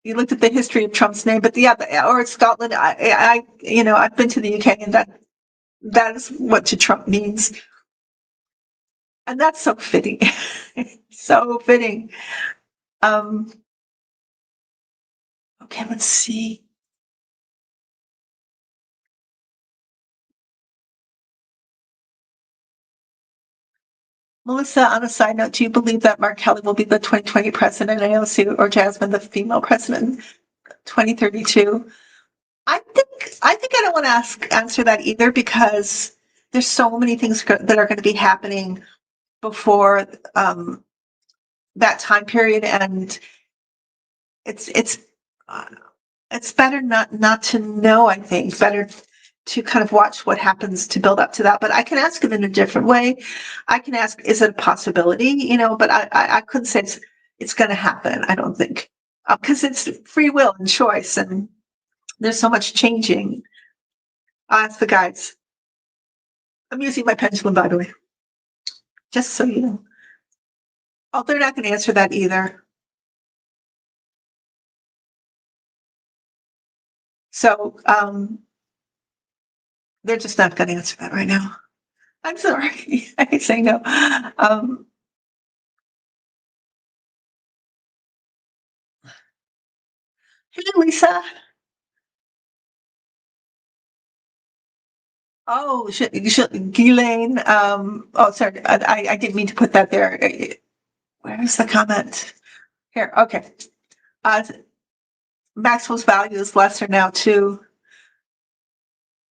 you looked at the history of Trump's name, but yeah, or Scotland. I've been to the UK, and that is what to Trump means, and that's so fitting, so fitting. Um, okay, let's see. Melissa, on a side note, do you believe that Mark Kelly will be the 2020 president, AOC, or Jasmine, the female president, 2032? I think I don't want to answer that either because there's so many things that are going to be happening before that time period, and it's uh, it's better not to know. I think better to kind of watch what happens to build up to that. But I can ask it in a different way. I can ask, is it a possibility? But I couldn't say it's going to happen. I don't think because it's free will and choice, and there's so much changing. I'll ask the guides. I'm using my pendulum, by the way, just so you know. Oh, they're not going to answer that either. So they're just not going to answer that right now. I'm sorry. I say no. Hey, Lisa. Oh, Ghislaine. Oh, sorry. I didn't mean to put that there. Where's the comment? Here. Okay. Uh, Maxwell's value is lesser now too.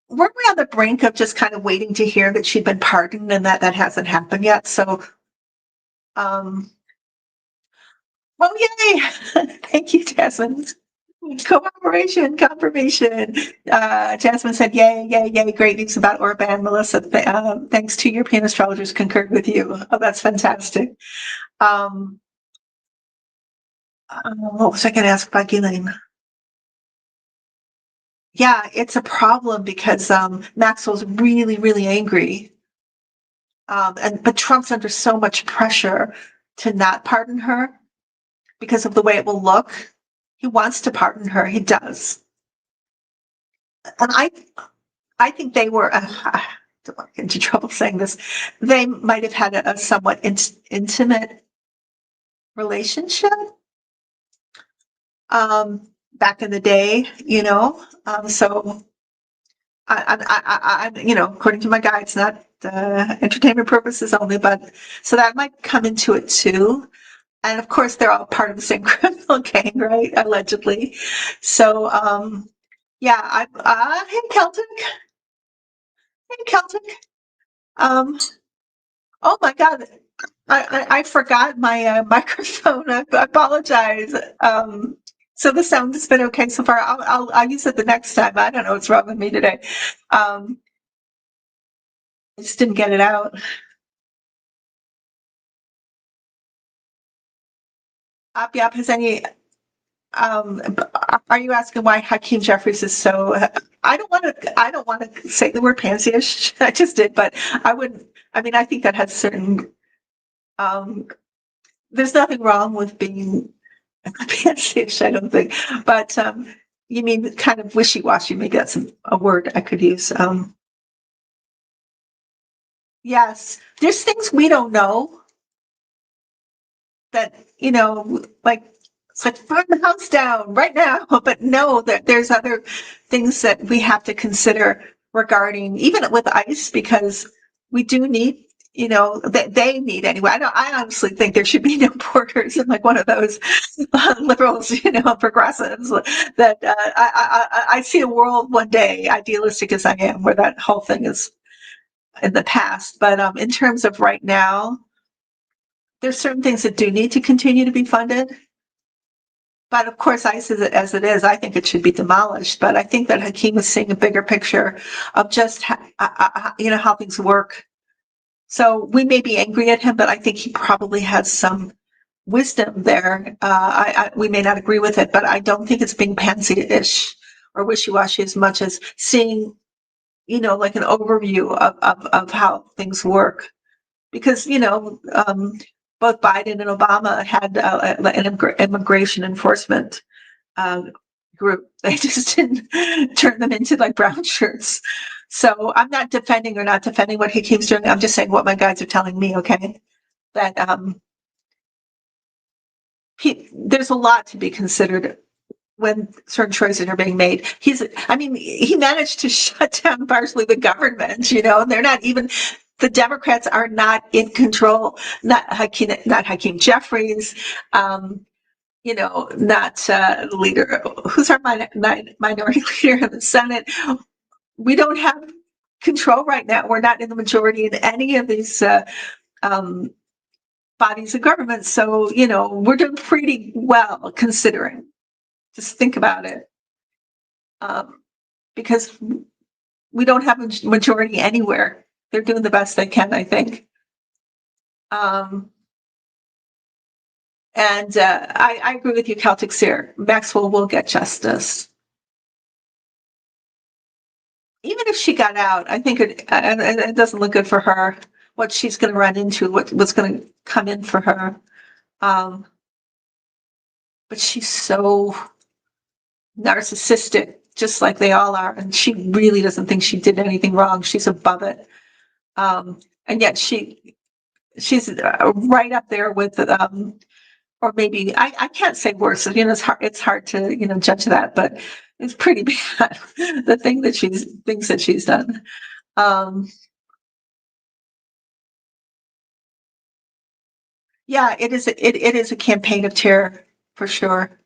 Weren't we on the brink of just kind of waiting to hear that she'd been pardoned, and that hasn't happened yet? So, um, oh yay! Thank you, Jasmine. Cooperation, confirmation. Jasmine said, "Yay, yay, yay! Great news about Orban." Melissa, thanks to European astrologers, concurred with you. Oh, that's fantastic. Um, what was I going to ask about Ghislaine? Yeah, it's a problem because Maxwell's really, really angry, but Trump's under so much pressure to not pardon her because of the way it will look. He wants to pardon her. He does, and I think they were. I don't want to get into trouble saying this. They might have had a somewhat intimate relationship back in the day, so according to my guides, not entertainment purposes only, but so that might come into it too. And of course, they're all part of the same criminal gang, right? Allegedly. So, yeah, hey, Celtic. Hey, Celtic. Um, oh my God. I forgot my microphone. I apologize. So the sound has been okay so far. I'll use it the next time. I don't know what's wrong with me today. I just didn't get it out. Yep, has any are you asking why Hakeem Jeffries is so I don't want to say the word pansy-ish. I just did, but I wouldn't I mean I think that has certain um there's nothing wrong with being pansy-ish, I don't think. But you mean kind of wishy-washy, maybe that's a word I could use. Yes, there's things we don't know that like it's like burn the house down right now, but no, that there's other things that we have to consider regarding even with ICE, because we do need that they need anyway. I honestly think there should be no borders. I'm like one of those liberals, progressives that I see a world one day, idealistic as I am, where that whole thing is in the past. But in terms of right now, there's certain things that do need to continue to be funded. But of course, ICE as it is, I think it should be demolished. But I think that Hakeem is seeing a bigger picture of just how things work. So we may be angry at him, but I think he probably has some wisdom there. We may not agree with it, but I don't think it's being pansy-ish or wishy-washy as much as seeing, like an overview of how things work. Because both Biden and Obama had an immigration enforcement group. They just didn't turn them into like brown shirts. So I'm not defending or not defending what he keeps doing. I'm just saying what my guides are telling me. Okay, that there's a lot to be considered when certain choices are being made. He managed to shut down partially the government, and they're not even, the Democrats are not in control, not Hakeem Jeffries, not the leader, who's our minority leader in the Senate. We don't have control right now. We're not in the majority in any of these bodies of government. So, we're doing pretty well considering. Just think about it. Because we don't have a majority anywhere. They're doing the best they can, I think. And I agree with you, Celtic Seer. Maxwell will get justice. Even if she got out, I think it doesn't look good for her, what she's going to run into, what's going to come in for her. But she's so narcissistic, just like they all are. And she really doesn't think she did anything wrong. She's above it. And yet she's right up there with or maybe I can't say worse. You know, it's hard to, you know, judge that, but it's pretty bad. The things that she's done. Um, yeah, it is a campaign of terror for sure.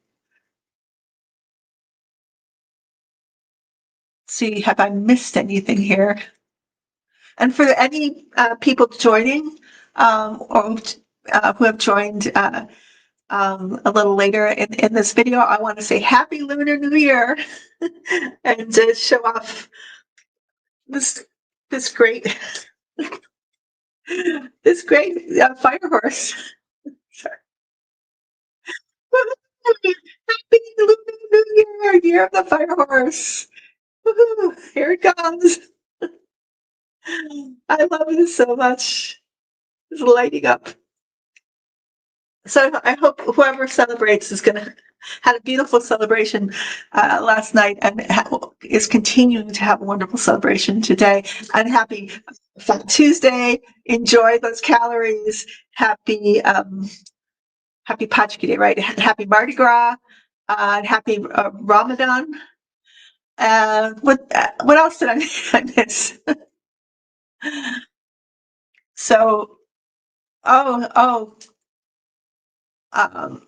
See, have I missed anything here? And for any people joining or who have joined a little later in this video, I want to say Happy Lunar New Year and show off this this great this great fire horse. Happy Lunar New Year, year of the fire horse. Woo-hoo, here it comes. I love this so much. It's lighting up. So I hope whoever celebrates is going to had a beautiful celebration last night and is continuing to have a wonderful celebration today. And happy Fat Tuesday. Enjoy those calories. Happy happy Pachki Day, right? Happy Mardi Gras. Happy Ramadan. What else did I miss? So, oh, um,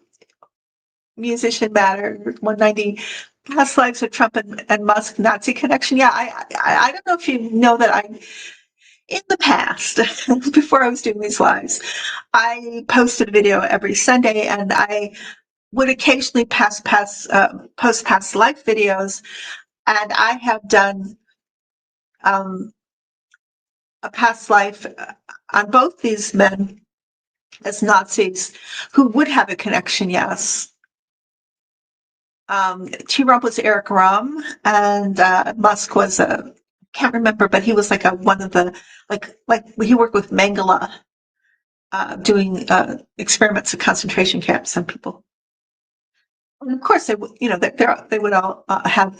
Musician Matter 190, Past Lives of Trump and Musk Nazi Connection. Yeah, I don't know if you know that in the past, before I was doing these lives, I posted a video every Sunday, and I would occasionally post past life videos, and I have done a past life on both these men as Nazis who would have a connection, yes. T-Rump was Eric Rom, and Musk was a can't remember, but he was like one of the like he worked with Mengele, doing experiments at concentration camps on people. And of course, they you know they would all have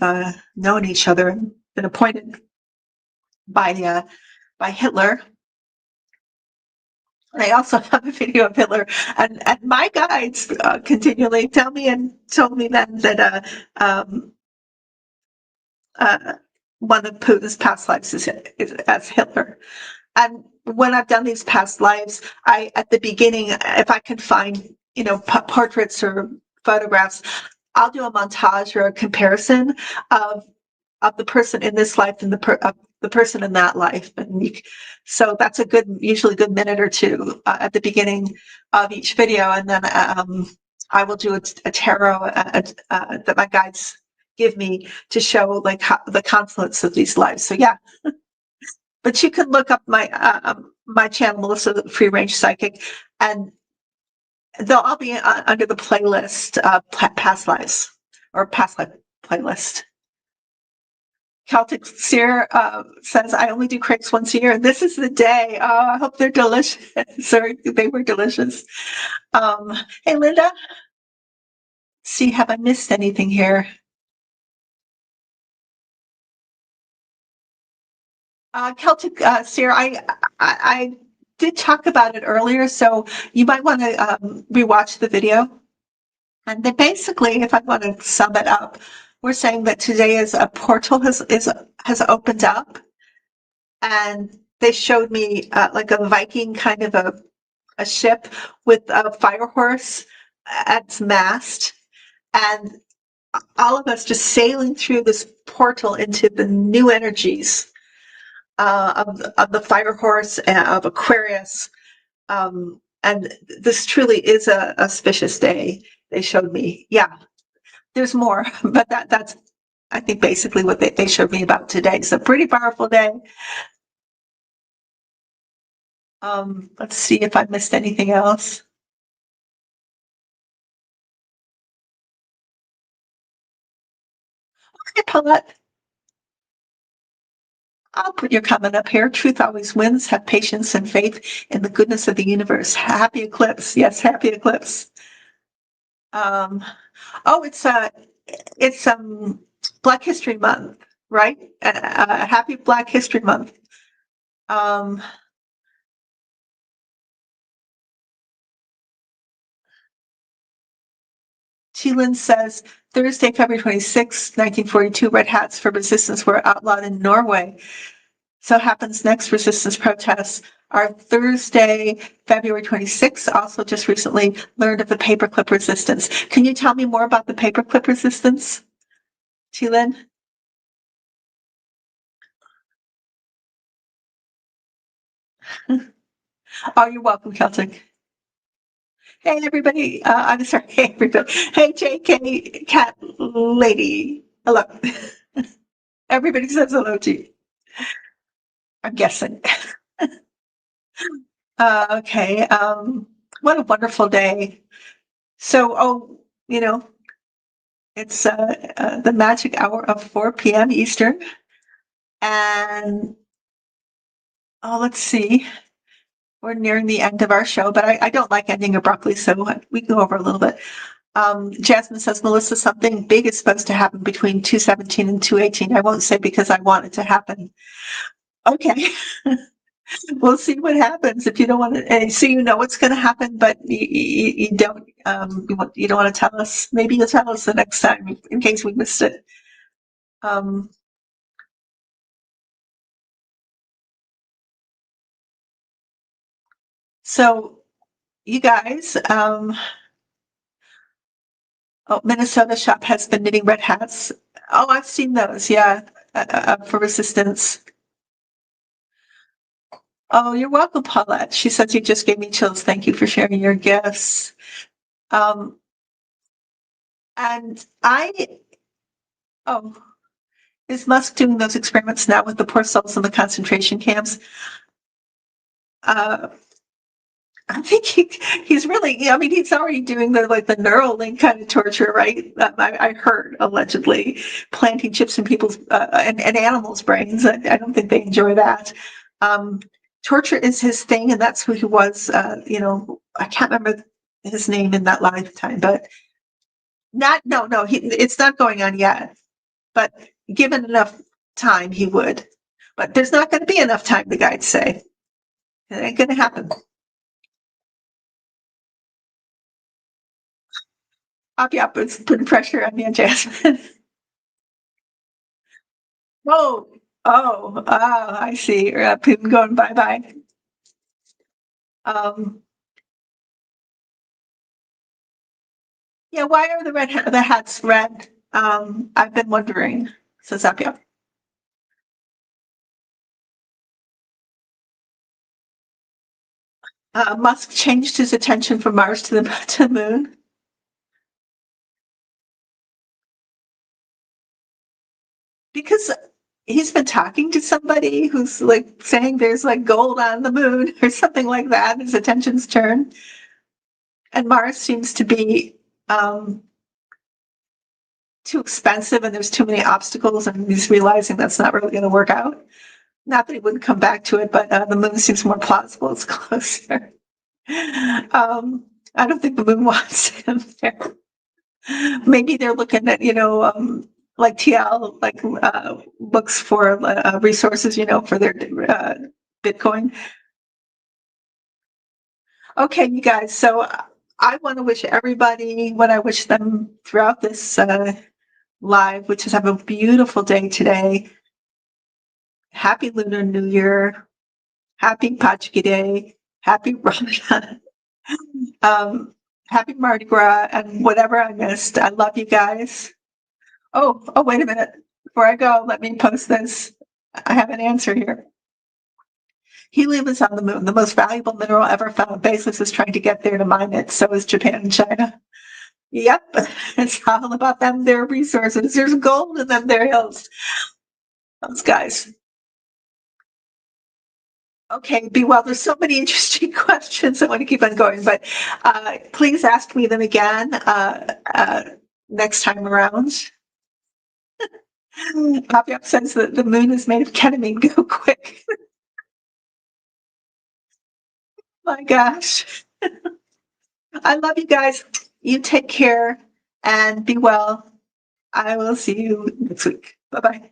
known each other and been appointed by Hitler. I also have a video of Hitler, and my guides continually told me then that uh, one of Putin's past lives is as Hitler. And when I've done these past lives, I at the beginning, if I can find portraits or photographs, I'll do a montage or a comparison of the person in this life and the person in that life, and so that's usually a good minute or two at the beginning of each video, and then I will do a tarot that my guides give me to show like the confluence of these lives. So yeah, but you can look up my channel, Melissa the Free Range Psychic, and they'll all be under the playlist past lives or past life playlist. Celtic Seer says, I only do crepes once a year, and this is the day. Oh, I hope they're delicious. Sorry, they were delicious. Hey, Linda. See, have I missed anything here? Celtic Seer, I did talk about it earlier, so you might want to rewatch the video. And then basically, if I want to sum it up, we're saying that today is a portal has opened up, and they showed me like a Viking kind of a ship with a fire horse at its mast, and all of us just sailing through this portal into the new energies of the fire horse and of Aquarius. And this truly is a auspicious day. They showed me. Yeah, there's more, but that's I think basically what they showed me about today. It's a pretty powerful day. Let's see if I missed anything else. Okay, Paulette. I'll put your comment up here. Truth always wins. Have patience and faith in the goodness of the universe. Happy eclipse. Yes, happy eclipse. Um, oh, it's Black History Month, right? Happy Black History Month. Um, Lynn says, Thursday, February 26, 1942, red hats for resistance were outlawed in Norway. So happens next resistance protests are Thursday, February 26. Also just recently learned of the paperclip resistance. Can you tell me more about the paperclip resistance, Lynn? Oh, you're welcome, Celtic. Hey, everybody. I'm sorry. Hey, everybody. Hey, JK, cat lady. Hello. Everybody says hello to you. I'm guessing. Okay. What a wonderful day. So, it's the magic hour of 4 p.m. Eastern. And, let's see. We're nearing the end of our show, but I don't like ending abruptly, so we can go over a little bit. Jasmine says, Melissa, something big is supposed to happen between 217 and 218. I won't say because I want it to happen. Okay. We'll see what happens if you don't want to. So you know what's going to happen, but you don't. You don't want to tell us. Maybe you'll tell us the next time in case we missed it. So you guys, Minnesota shop has been knitting red hats. Oh, I've seen those. Yeah, for resistance. Oh, you're welcome, Paulette. She says you just gave me chills. Thank you for sharing your gifts. Um, and oh, is Musk doing those experiments now with the poor souls in the concentration camps? Uh, I think he's really, I mean, he's already doing the Neuralink kind of torture, right? I heard allegedly planting chips in people's and animals' brains. I don't think they enjoy that. Torture is his thing, and that's who he was. I can't remember his name in that lifetime, but no, it's not going on yet. But given enough time, he would. But there's not going to be enough time, the guides say. It ain't going to happen. Yep, it's putting pressure on me, Jasmine. I see. Putin going bye-bye. Yeah, why are the hats red? I've been wondering, says Apia. Musk changed his attention from Mars to the moon. Because he's been talking to somebody who's like saying there's like gold on the moon or something like that. His attention's turned. And Mars seems to be too expensive and there's too many obstacles, and he's realizing that's not really going to work out. Not that he wouldn't come back to it, but the moon seems more plausible. It's closer. I don't think the moon wants him there. Maybe they're looking at, like TL, like looks for resources, for their Bitcoin. Okay, you guys. So I want to wish everybody what I wish them throughout this live, which is have a beautiful day today. Happy Lunar New Year. Happy Pachki Day. Happy Ramadan. Happy Mardi Gras and whatever I missed. I love you guys. Oh, wait a minute. Before I go, let me post this. I have an answer here. Helium is on the moon, the most valuable mineral ever found. Bezos is trying to get there to mine it. So is Japan and China. Yep, it's all about them, their resources. There's gold in them, their hills. Those guys. Okay, be well. There's so many interesting questions. I want to keep on going, but please ask me them again next time around. Poppy Up says that the moon is made of ketamine. Go quick. My gosh. I love you guys. You take care and be well. I will see you next week. Bye-bye.